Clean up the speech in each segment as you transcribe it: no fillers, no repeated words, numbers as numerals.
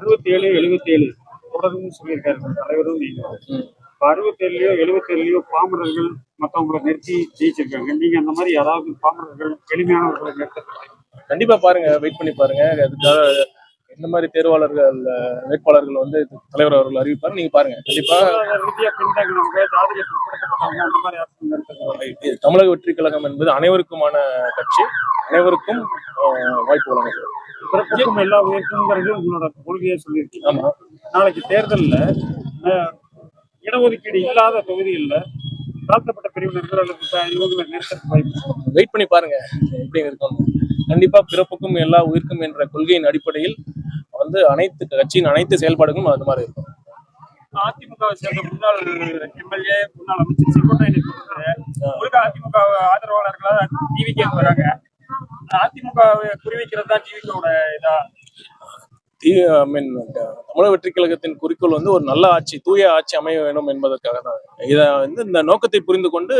67, 77 தொடரும்னு சொல்லியிருக்காரு தலைவரும் நீங்க. இப்ப 67லயோ 77லயோ பாமரர்கள் மத்தவங்களை நிறுத்தி ஜெயிச்சிருக்காங்க. நீங்க அந்த மாதிரி யாராவது பாமரர்கள் எளிமையானவர்களை நிறுத்த கண்டிப்பா பாருங்க, வெயிட் பண்ணி பாருங்க. அதுக்காக எந்த மாதிரி தேர்வாளர்கள் வேட்பாளர்கள் வந்து தலைவர் அவர்கள் அறிவிப்பாரு, நீங்க பாருங்க. கண்டிப்பா ரீதியா பின்தங்கினவங்க, ஜாதிய பிற்படுத்தப்பட்டவங்க அந்த மாதிரி யாரும் நிறுத்த தமிழக வெற்றி கழகம் என்பது அனைவருக்குமான கட்சி, அனைவருக்கும் வாய்ப்பு வழங்குகிறது. பிறப்புக்கும் எல்லா உயர்த்துங்கிறது உங்களோட கொள்கையை சொல்லியிருக்கீங்க. ஆமா, நாளைக்கு தேர்தல்ல இடஒதுக்கீடு இல்லாத தொகுதிகளில் தாழ்த்தப்பட்ட பிரிவினர்கள் அல்லது இவங்களை நிறுத்தத்துக்கு வாய்ப்பு. வெயிட் பண்ணி பாருங்க எப்படி இருக்கும். கண்டிப்பா பிறப்புக்கும் எல்லா உயிர்க்கும் என்ற கொள்கையின் அடிப்படையில் வந்து அனைத்து கட்சியின் அனைத்து செயல்பாடுகளும் அது மாதிரி இருக்கும். அதிமுகவை சேர்ந்த முன்னாள் எம்எல்ஏ, முன்னாள் அமைச்சர் செங்கோட்டையனை பொறுத்த அதிமுக ஆதரவாளர்களாக டிவிகே வராங்க. அதிமுகவை குறிவைக்கிறது தான் டிவிகோட இதா. தமிழக வெற்றி கழகத்தின் குறிக்கோள் வந்து ஒரு நல்ல ஆட்சி, தூய ஆட்சி அமைய வேண்டும் என்பதற்காக தான். இதை வந்து இந்த நோக்கத்தை புரிந்து கொண்டு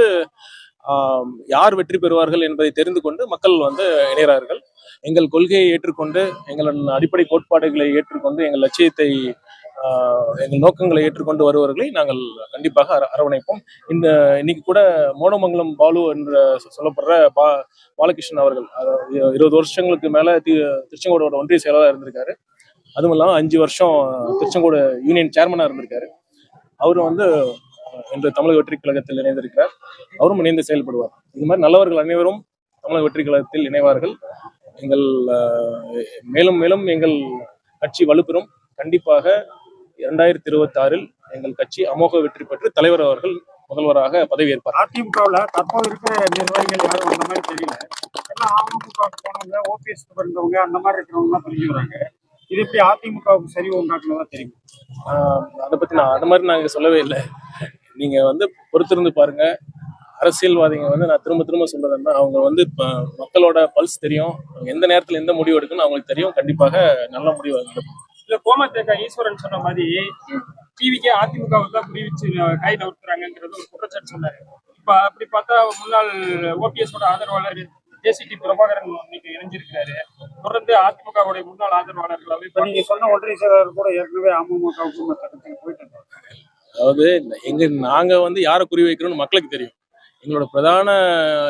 யார் வெற்றி பெறுவார்கள் என்பதை தெரிந்து கொண்டு மக்கள் வந்து இணைகிறார்கள். எங்கள் கொள்கையை ஏற்றுக்கொண்டு, எங்களின் அடிப்படை கோட்பாடுகளை ஏற்றுக்கொண்டு, எங்கள் லட்சியத்தை எங்கள் நோக்கங்களை ஏற்றுக்கொண்டு வருவர்களை நாங்கள் கண்டிப்பாக அரவணைப்போம். இன்னைக்கு கூட மோனமங்கலம் பாலு என்று சொல்லப்படுற பாலகிருஷ்ணன் அவர்கள் 20 வருஷங்களுக்கு மேல திருச்செங்கோடோட ஒன்றிய செயலாளர் இருந்திருக்காரு. அதுவும் இல்லாமல் 5 வருஷம் திருச்செங்கோடு யூனியன் சேர்மனா இருந்திருக்காரு. அவரும் வந்து இன்று தமிழக வெற்றி கழகத்தில் இணைந்திருக்கிறார். அவரும் இணைந்து செயல்படுவார். இது மாதிரி நல்லவர்கள் அனைவரும் தமிழக வெற்றி கழகத்தில் இணைவார்கள். எங்கள் மேலும் மேலும் எங்கள் கட்சி வலுப்பெறும். கண்டிப்பாக 2026 எங்கள் கட்சி அமோக வெற்றி பெற்று தலைவர் அவர்கள் முதல்வராக பதவியேற்பார். அதிமுகவில் தற்போது இருக்கிற நிர்வாகிகள் யாரும் அந்த மாதிரி தெரியல. எல்லாம் அமமுக போனவங்க, ஓபிஎஸ் இருந்தவங்க, அந்த மாதிரி இருக்கிறவங்க தான் தெரிஞ்சு வராங்க. இது எப்படி அதிமுகவுக்கு சரி உண்டாக்குனதா தெரியும்? அதை பத்தி அந்த மாதிரி நாங்க சொல்லவே இல்லை. நீங்க வந்து பொறுத்திருந்து பாருங்க. அரசியல்வாதிங்க வந்து நான் திரும்ப திரும்ப சொல்றதுன்னா, அவங்க வந்து மக்களோட பல்ஸ் தெரியும், எந்த நேரத்துல எந்த முடிவு எடுக்கணும்னு அவங்களுக்கு தெரியும். கண்டிப்பாக நல்ல முடிவு எடுக்கும். இல்ல கோமத்தேக்கா ஈஸ்வரன் சொன்ன மாதிரி டிவிக்கே அதிமுகவை தான் குறிவிச்சு கை நகர்த்துறாங்கிறது ஒரு குற்றச்சாட்டு சொன்னாரு. இப்ப அப்படி பார்த்தா முன்னாள் ஓபிஎஸோட ஆதரவாளர் ஜேசிடி பிரபாகரன் இன்னைக்கு இணைஞ்சிருக்கிறாரு. தொடர்ந்து அதிமுகவுடைய முன்னாள் ஆதரவாளர்களாவே இப்ப நீங்க சொன்ன ஒன்றிய செயலாளர் கூட ஏற்கனவே அமமுகவுக்கு போயிட்டு இருக்காங்க. அதாவது நாங்க வந்து யாரை குறி வைக்கிறோம்னு மக்களுக்கு தெரியும். எங்களோட பிரதான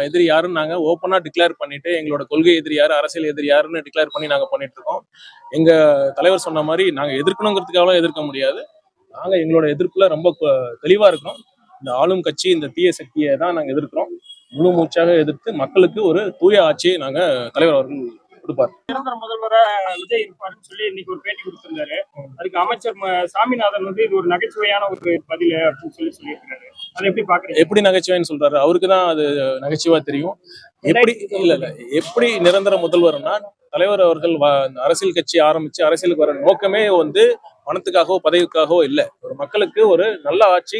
எதிரி யாருன்னு நாங்க ஓப்பனா டிக்ளேர் பண்ணிட்டு, எங்களோட கொள்கை எதிரி யாரு, அரசியல் எதிரி யாருன்னு டிக்ளேர் பண்ணி நாங்க பண்ணிட்டு இருக்கோம். எங்க தலைவர் சொன்ன மாதிரி நாங்க எதிர்க்கணுங்கிறதுக்காக எதிர்க்க முடியாது. நாங்க எங்களோட எதிர்ப்புல ரொம்ப தெளிவா இருக்கிறோம். இந்த ஆளும் கட்சி, இந்த தீய சக்தியை தான் நாங்க எதிர்க்கிறோம். முழு மூச்சாக எதிர்த்து மக்களுக்கு ஒரு தூய ஆட்சியை நாங்க தலைவர் அவர்கள் கொடுப்பார். நிரந்தர முதல்வரா விஜய் இருப்பாருன்னு சொல்லி இன்னைக்கு ஒரு பேட்டி கொடுத்திருந்தாரு. அதுக்கு அமைச்சர் சாமிநாதன் வந்து இது ஒரு நகைச்சுவையான ஒரு பதில் அப்படின்னு சொல்லியிருக்காரு. அதை எப்படி பாக்குறீங்க? எப்படி நகைச்சுவைன்னு சொல்றாரு? அவருக்கு தான் அது நகைச்சுவா தெரியும். எப்படி எப்படி நிரந்தர முதல்வர்னா, தலைவர் அவர்கள் அரசியல் கட்சி ஆரம்பிச்சு அரசியலுக்கு வர நோக்கமே வந்து பணத்துக்காகவோ பதவிக்காகவோ இல்லை. ஒரு மக்களுக்கு ஒரு நல்ல ஆட்சி,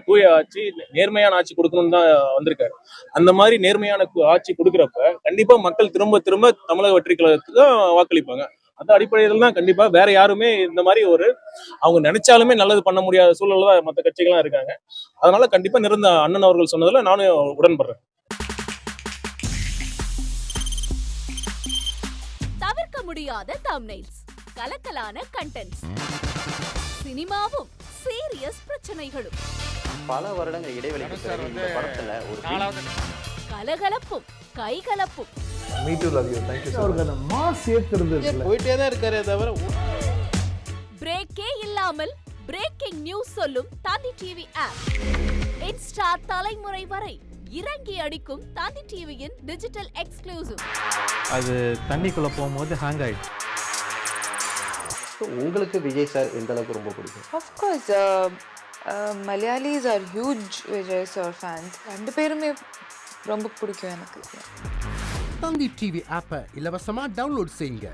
தூய ஆட்சி, நேர்மையான ஆட்சி கொடுக்கணும்னு தான் வந்திருக்காரு. அந்த மாதிரி நேர்மையான ஆட்சி கொடுக்குறப்ப கண்டிப்பா மக்கள் திரும்ப திரும்ப தமிழக வெற்றி கழகத்துக்கு வாக்களிப்பாங்க. அந்த அடிப்படையில் தான் கண்டிப்பா வேற யாருமே இந்த மாதிரி அவங்க நினைச்சாலுமே நல்லது பண்ண முடியாத சூழல்ல தான் மற்ற கட்சிகள்லாம் இருக்காங்க. அதனால கண்டிப்பா அண்ணன் அவர்கள் சொன்னதுல நானும் உடன்படுறேன். தவிர்க்க முடியாத தம்ப்நெயில்ஸ், கலக்கலான கண்டென்ட்ஸ், சினிமாவும் சீரியஸ் பிரச்சனைகளும், பல வருடங்கள் இடைவெளிக்கு பிறகு இந்த படத்துல ஒரு கலகலப்பும் கைகலப்பும். Me too, love you. Thank you so much. Mass ஏத்துறது போயிட்டே தான் இருக்காரே தவிர பிரேக்கே இல்லாமல் பிரேக்கிங் நியூஸ் சொல்லும் தந்தி டிவி ஆப். இன்ஸ்டா தலைமுறை வரை இறங்கி அடிக்கும் தந்தி டிவியின் டிஜிட்டல் எக்ஸ்க்ளூசிவ். அது தண்ணிக்குள்ள போகும்போது ஹேங் ஆயிடுச்சு. உங்களுக்கு விஜய் சார் எந்த அளவுக்கு ரொம்ப பிடிக்கும்? Of course, Malayalis are huge Vijay sir fans. ரெண்டு பேருமே ரொம்ப பிடிக்கும் எனக்கு. தந்தி டிவி ஆப்பை இலவசமா டவுன்லோட் செய்யுங்க.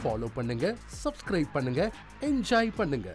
ஃபாலோ பண்ணுங்க, சப்ஸ்கிரைப் பண்ணுங்க, என்ஜாய் பண்ணுங்க.